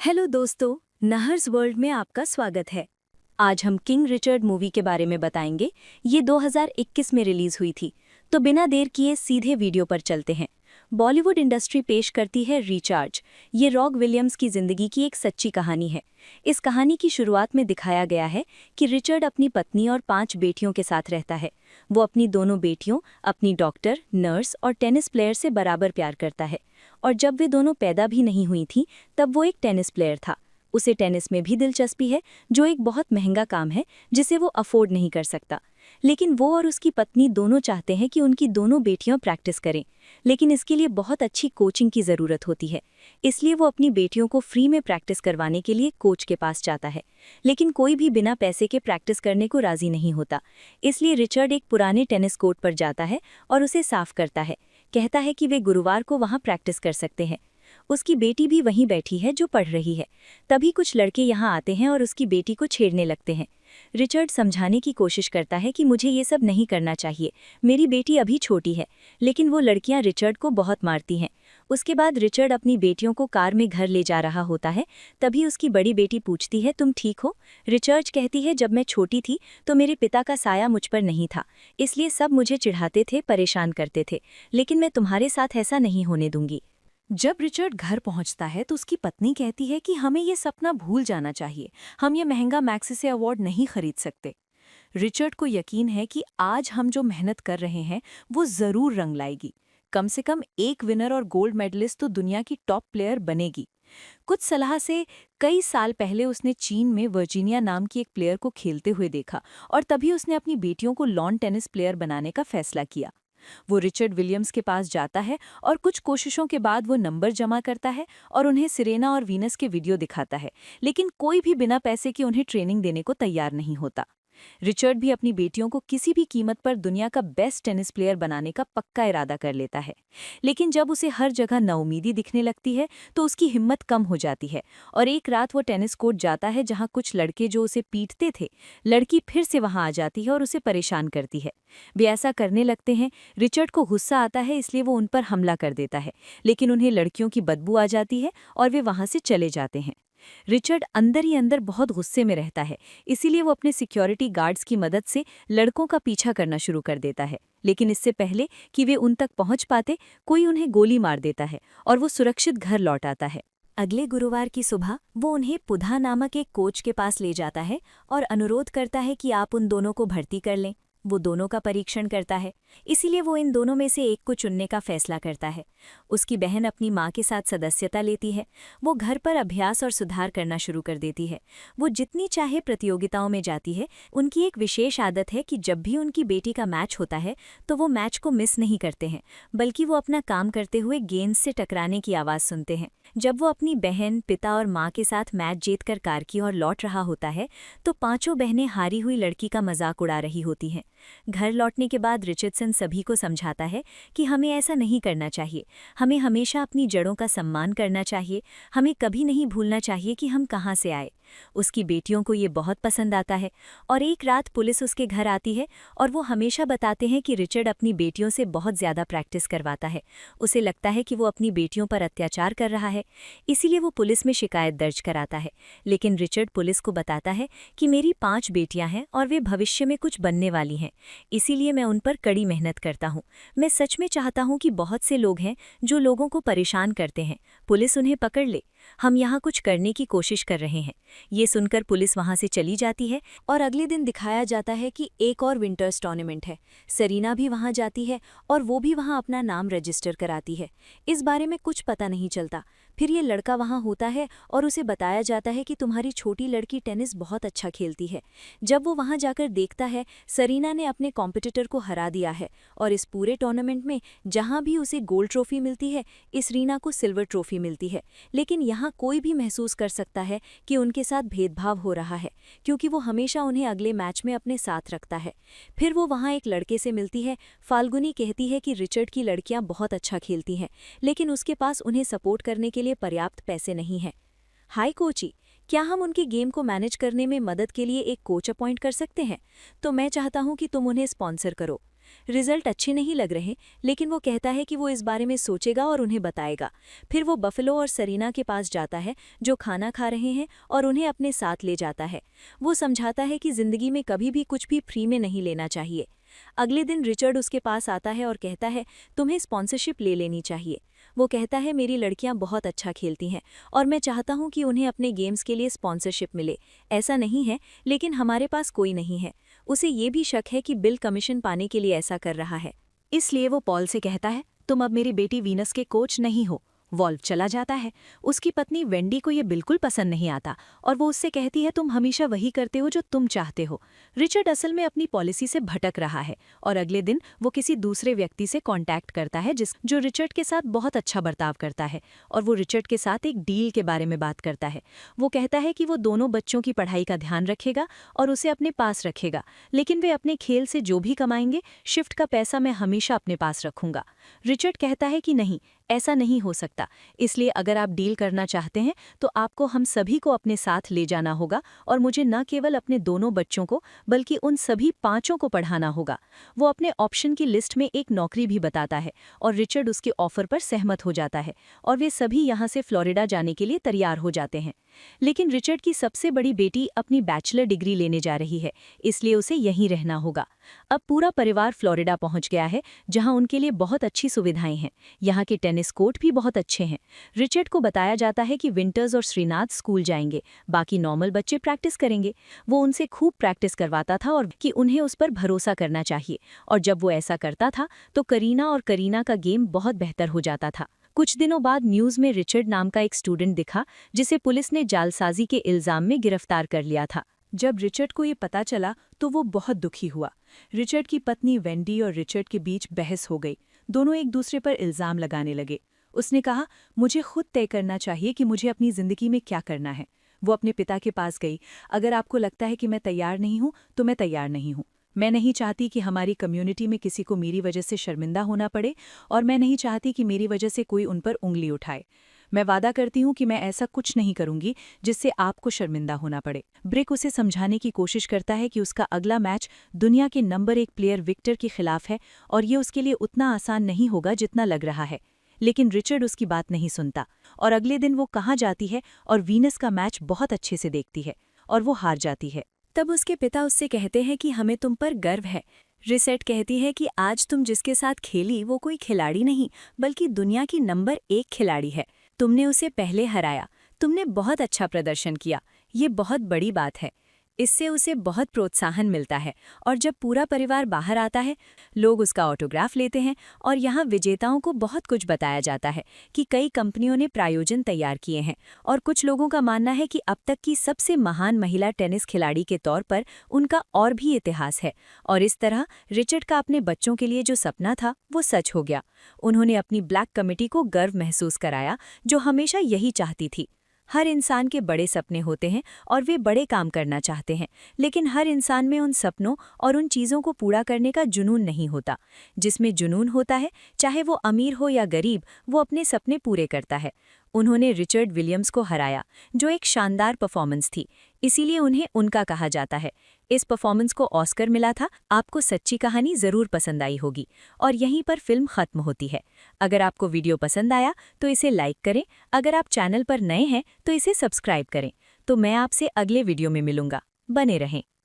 Hello दोस्तों, नहर्स world में आपका स्वागत है। आज हम किंग रिचर्ड मूवी के बारे में बताएंगे। ये 2021 में रिलीज हुई थी। तो बिना देर किए सीधे वीडियो पर चलते हैं। बॉलीवुड इंडस्ट्री पेश करती है रिचार्ज। ये रॉग विलियम्स की जिंदगी की एक सच्ची कहानी है। इस कहानी की शुरुआत में दिखाया गया है कि रिचर्ड अपनी पत्नी और 5 बेटियों के साथ रहता है। वो अपनी दोनों बेटियों, अपनी डॉक्टर, नर्स और टेनिस प्लेयर से बराबर प्यार करता है। और जब वे दोनों पैदा भी नहीं हुई थीं, तब वो एक टेनिस प्लेयर था। उसे टेनिस में भी दिलचस्पी है, जो एक बहुत महंगा काम है जिसे वो अफोर्ड नहीं कर सकता। लेकिन वो और उसकी पत्नी दोनों चाहते हैं कि उनकी दोनों बेटियां प्रैक्टिस करें, लेकिन इसके लिए बहुत अच्छी कोचिंग की ज़रूरत होती है। इसलिए वो अपनी बेटियों को फ्री में प्रैक्टिस करवाने के लिए कोच के पास जाता है। लेकिन कोई भी बिना पैसे के प्रैक्टिस करने को राज़ी नहीं होता। इसलिए रिचर्ड एक पुराने टेनिस कोर्ट पर जाता है और उसे साफ करता है। कहता है कि वे गुरुवार को वहाँ प्रैक्टिस कर सकते हैं। उसकी बेटी भी वहीं बैठी है जो पढ़ रही है। तभी कुछ लड़के यहाँ आते हैं और उसकी बेटी को छेड़ने लगते हैं। रिचर्ड समझाने की कोशिश करता है कि मुझे ये सब नहीं करना चाहिए, मेरी बेटी अभी छोटी है। लेकिन वो लड़कियां रिचर्ड को बहुत मारती हैं। उसके बाद रिचर्ड अपनी बेटियों को कार में घर ले जा रहा होता है। तभी उसकी बड़ी बेटी पूछती है, तुम ठीक हो? रिचर्ड कहती है, जब मैं छोटी थी तो मेरे पिता का साया मुझ पर नहीं था, इसलिए सब मुझे चिढ़ाते थे, परेशान करते थे। लेकिन मैं तुम्हारे साथ ऐसा नहीं होने दूंगी। जब रिचर्ड घर पहुंचता है तो उसकी पत्नी कहती है कि हमें ये सपना भूल जाना चाहिए, हम ये महंगा मैग्सेसे अवार्ड नहीं खरीद सकते। रिचर्ड को यकीन है कि आज हम जो मेहनत कर रहे हैं वो जरूर रंग लाएगी। कम से कम एक विनर और गोल्ड मेडलिस्ट तो दुनिया की टॉप प्लेयर बनेगी। कुछ सलाह से कई साल पहले उसने चीन में वर्जीनिया नाम की एक प्लेयर को खेलते हुए देखा और तभी उसने अपनी बेटियों को लॉन टेनिस प्लेयर बनाने का फैसला किया। वो रिचर्ड विलियम्स के पास जाता है और कुछ कोशिशों के बाद वो नंबर जमा करता है और उन्हें सिरेना और वीनस के वीडियो दिखाता है। लेकिन कोई भी बिना पैसे के उन्हें ट्रेनिंग देने को तैयार नहीं होता। रिचर्ड भी अपनी बेटियों को किसी भी कीमत पर दुनिया का बेस्ट टेनिस प्लेयर बनाने का पक्का इरादा कर लेता है। लेकिन जब उसे हर जगह नाउमीदी दिखने लगती है तो उसकी हिम्मत कम हो जाती है और एक रात वो टेनिस कोर्ट जाता है जहां कुछ लड़के जो उसे पीटते थे, लड़की फिर से वहां आ जाती है और उसे परेशान करती है। वे ऐसा करने लगते हैं। रिचर्ड को गुस्सा आता है, इसलिए वो उन पर हमला कर देता है। लेकिन उन्हें लड़कियों की बदबू आ जाती है और वे वहां से चले जाते हैं। रिचर्ड अंदर ही अंदर बहुत गुस्से में रहता है, इसीलिए वो अपने सिक्योरिटी गार्ड्स की मदद से लड़कों का पीछा करना शुरू कर देता है। लेकिन इससे पहले कि वे उन तक पहुंच पाते, कोई उन्हें गोली मार देता है और वो सुरक्षित घर लौट आता है। अगले गुरुवार की सुबह वो उन्हें पुधा नामक एक कोच के पास ले जाता है और अनुरोध करता है कि आप उन दोनों को भर्ती कर लें। वो दोनों का परीक्षण करता है, इसीलिए वो इन दोनों में से एक को चुनने का फैसला करता है। उसकी बहन अपनी माँ के साथ सदस्यता लेती है। वो घर पर अभ्यास और सुधार करना शुरू कर देती है। वो जितनी चाहे प्रतियोगिताओं में जाती है। उनकी एक विशेष आदत है कि जब भी उनकी बेटी का मैच होता है तो वो मैच को मिस नहीं करते हैं, बल्कि वो अपना काम करते हुए गेंद से टकराने की आवाज़ सुनते हैं। जब वो अपनी बहन, पिता और माँ के साथ मैच जीतकर कार की ओर लौट रहा होता है तो 5 बहनें हारी हुई लड़की का मजाक उड़ा रही होती हैं। घर लौटने के बाद रिचर्डसन सभी को समझाता है कि हमें ऐसा नहीं करना चाहिए। हमें हमेशा अपनी जड़ों का सम्मान करना चाहिए। हमें कभी नहीं भूलना चाहिए कि हम कहाँ से आए। उसकी बेटियों को ये बहुत पसंद आता है और एक रात पुलिस उसके घर आती है और वो हमेशा बताते हैं कि रिचर्ड अपनी बेटियों से बहुत ज़्यादा प्रैक्टिस करवाता है। उसे लगता है कि वो अपनी बेटियों पर अत्याचार कर रहा है, इसीलिए वो पुलिस में शिकायत दर्ज कराता है। लेकिन रिचर्ड पुलिस को बताता है कि मेरी 5 बेटियां हैं और वे भविष्य में कुछ बनने वाली हैं, इसीलिए मैं उन पर कड़ी मेहनत करता हूँ। मैं सच में चाहता हूँ कि बहुत से लोग हैं जो लोगों को परेशान करते हैं, पुलिस उन्हें पकड़ ले। हम यहाँ कुछ करने की कोशिश कर रहे हैं। ये सुनकर पुलिस वहाँ से चली जाती है और अगले दिन दिखाया जाता है कि एक और विंटर्स टूर्नामेंट है। सरीना भी वहाँ जाती है और वो भी वहाँ अपना नाम रजिस्टर कराती है। इस बारे में कुछ पता नहीं चलता। फिर ये लड़का वहाँ होता है और उसे बताया जाता है कि तुम्हारी छोटी लड़की टेनिस बहुत अच्छा खेलती है। जब वो वहाँ जाकर देखता है, सरीना ने अपने कॉम्पिटिटर को हरा दिया है और इस पूरे टूर्नामेंट में जहाँ भी उसे गोल्ड ट्रॉफी मिलती है, इस रीना को सिल्वर ट्रॉफी मिलती है। लेकिन यहाँ कोई भी महसूस कर सकता है कि उनके साथ भेदभाव हो रहा है, क्योंकि वो हमेशा उन्हें अगले मैच में अपने साथ रखता है। फिर वो वहाँ एक लड़के से मिलती है। फाल्गुनी कहती है कि रिचर्ड की लड़कियाँ बहुत अच्छा खेलती हैं, लेकिन उसके पास उन्हें सपोर्ट करने के लिए पर्याप्त पैसे नहीं हैं। हाय कोची, क्या हम उनके गेम को मैनेज करने में मदद के लिए एक कोच अपॉइंट कर सकते हैं? तो मैं चाहता हूं कि तुम उन्हें स्पॉन्सर करो। रिजल्ट अच्छे नहीं लग रहे, लेकिन वो कहता है कि वो इस बारे में सोचेगा और उन्हें बताएगा। फिर वो बफलो और सरीना के पास जाता है, जो खाना खा रहे हैं, और उन्हें अपने साथ ले जाता है। वो समझाता है कि जिंदगी में कभी भी कुछ भी फ्री में नहीं लेना चाहिए। अगले दिन रिचर्ड उसके पास आता है और कहता है, तुम्हें स्पॉन्सरशिप ले लेनी चाहिए। वो कहता है, मेरी लड़कियां बहुत अच्छा खेलती हैं और मैं चाहता हूं कि उन्हें अपने गेम्स के लिए स्पॉन्सरशिप मिले। ऐसा नहीं है, लेकिन हमारे पास कोई नहीं है। उसे ये भी शक है कि बिल कमीशन पाने के लिए ऐसा कर रहा है। इसलिए वो पॉल से कहता है, तुम अब मेरी बेटी वीनस के कोच नहीं हो। वॉल्व चला जाता है। उसकी पत्नी वेंडी को ये बिल्कुल पसंद नहीं आता और वो उससे कहती है, तुम हमेशा वही करते हो जो तुम चाहते हो। रिचर्ड असल में अपनी पॉलिसी से भटक रहा है और अगले दिन वो किसी दूसरे व्यक्ति से कांटेक्ट करता है जो रिचर्ड के साथ बहुत अच्छा बर्ताव करता है, और वो रिचर्ड के साथ एक डील के बारे में बात करता है। वो कहता है कि वो दोनों बच्चों की पढ़ाई का ध्यान रखेगा और उसे अपने पास रखेगा, लेकिन वे अपने खेल से जो भी कमाएंगे, शिफ्ट का पैसा मैं हमेशा अपने पास रखूंगा। रिचर्ड कहता है कि नहीं, ऐसा नहीं हो सकता। इसलिए अगर आप डील करना चाहते हैं तो आपको हम सभी को अपने साथ ले जाना होगा और मुझे न केवल अपने दोनों बच्चों को बल्कि उन सभी 5 को पढ़ाना होगा। वो अपने ऑप्शन की लिस्ट में एक नौकरी भी बताता है और रिचर्ड उसके ऑफर पर सहमत हो जाता है और वे सभी यहाँ से फ्लोरिडा जाने के लिए तैयार हो जाते हैं। लेकिन रिचर्ड की सबसे बड़ी बेटी अपनी बैचलर डिग्री लेने जा रही है, इसलिए उसे यहीं रहना होगा। अब पूरा परिवार फ्लोरिडा पहुंच गया है, जहां उनके लिए बहुत अच्छी सुविधाएं हैं। यहाँ के टेनिस कोर्ट भी बहुत अच्छे हैं। रिचर्ड को बताया जाता है कि विंटर्स और श्रीनाथ स्कूल जाएंगे, बाकी नॉर्मल बच्चे प्रैक्टिस करेंगे। वो उनसे खूब प्रैक्टिस करवाता था और कि उन्हें उस पर भरोसा करना चाहिए, और जब वो ऐसा करता था तो करीना का गेम बहुत बेहतर हो जाता था। कुछ दिनों बाद न्यूज़ में रिचर्ड नाम का एक स्टूडेंट दिखा, जिसे पुलिस ने जालसाजी के इल्जाम में गिरफ्तार कर लिया था। जब रिचर्ड को ये पता चला तो वो बहुत दुखी हुआ। रिचर्ड की पत्नी वेंडी और रिचर्ड के बीच बहस हो गई। दोनों एक दूसरे पर इल्जाम लगाने लगे। उसने कहा, मुझे खुद तय करना चाहिए कि मुझे अपनी जिंदगी में क्या करना है। वो अपने पिता के पास गई। अगर आपको लगता है कि मैं तैयार नहीं हूं तो मैं तैयार नहीं हूं। मैं नहीं चाहती कि हमारी कम्युनिटी में किसी को मेरी वजह से शर्मिंदा होना पड़े, और मैं नहीं चाहती कि मेरी वजह से कोई उन पर उंगली उठाए। मैं वादा करती हूँ कि मैं ऐसा कुछ नहीं करूंगी जिससे आपको शर्मिंदा होना पड़े। ब्रिक उसे समझाने की कोशिश करता है कि उसका अगला मैच दुनिया के नंबर 1 प्लेयर विक्टर के खिलाफ है और ये उसके लिए उतना आसान नहीं होगा जितना लग रहा है। लेकिन रिचर्ड उसकी बात नहीं सुनता और अगले दिन वो कहाँ जाती है और वीनस का मैच बहुत अच्छे से देखती है और वो हार जाती है। तब उसके पिता उससे कहते हैं कि हमें तुम पर गर्व है। रिसेट कहती है कि आज तुम जिसके साथ खेली वो कोई खिलाड़ी नहीं, बल्कि दुनिया की नंबर 1 खिलाड़ी है। तुमने उसे पहले हराया। तुमने बहुत अच्छा प्रदर्शन किया। ये बहुत बड़ी बात है। इससे उसे बहुत प्रोत्साहन मिलता है और जब पूरा परिवार बाहर आता है, लोग उसका ऑटोग्राफ लेते हैं और यहाँ विजेताओं को बहुत कुछ बताया जाता है कि कई कंपनियों ने प्रायोजन तैयार किए हैं और कुछ लोगों का मानना है कि अब तक की सबसे महान महिला टेनिस खिलाड़ी के तौर पर उनका और भी इतिहास है। और इस तरह रिचर्ड का अपने बच्चों के लिए जो सपना था वो सच हो गया। उन्होंने अपनी ब्लैक कमिटी को गर्व महसूस कराया, जो हमेशा यही चाहती थी। हर इंसान के बड़े सपने होते हैं और वे बड़े काम करना चाहते हैं, लेकिन हर इंसान में उन सपनों और उन चीज़ों को पूरा करने का जुनून नहीं होता। जिसमें जुनून होता है, चाहे वो अमीर हो या गरीब, वो अपने सपने पूरे करता है। उन्होंने रिचर्ड विलियम्स को हराया, जो एक शानदार परफॉर्मेंस थी, इसीलिए उन्हें उनका कहा जाता है। इस परफॉर्मेंस को ऑस्कर मिला था। आपको सच्ची कहानी ज़रूर पसंद आई होगी और यहीं पर फिल्म ख़त्म होती है। अगर आपको वीडियो पसंद आया तो इसे लाइक करें। अगर आप चैनल पर नए हैं तो इसे सब्सक्राइब करें। तो मैं आपसे अगले वीडियो में मिलूंगा। बने रहें।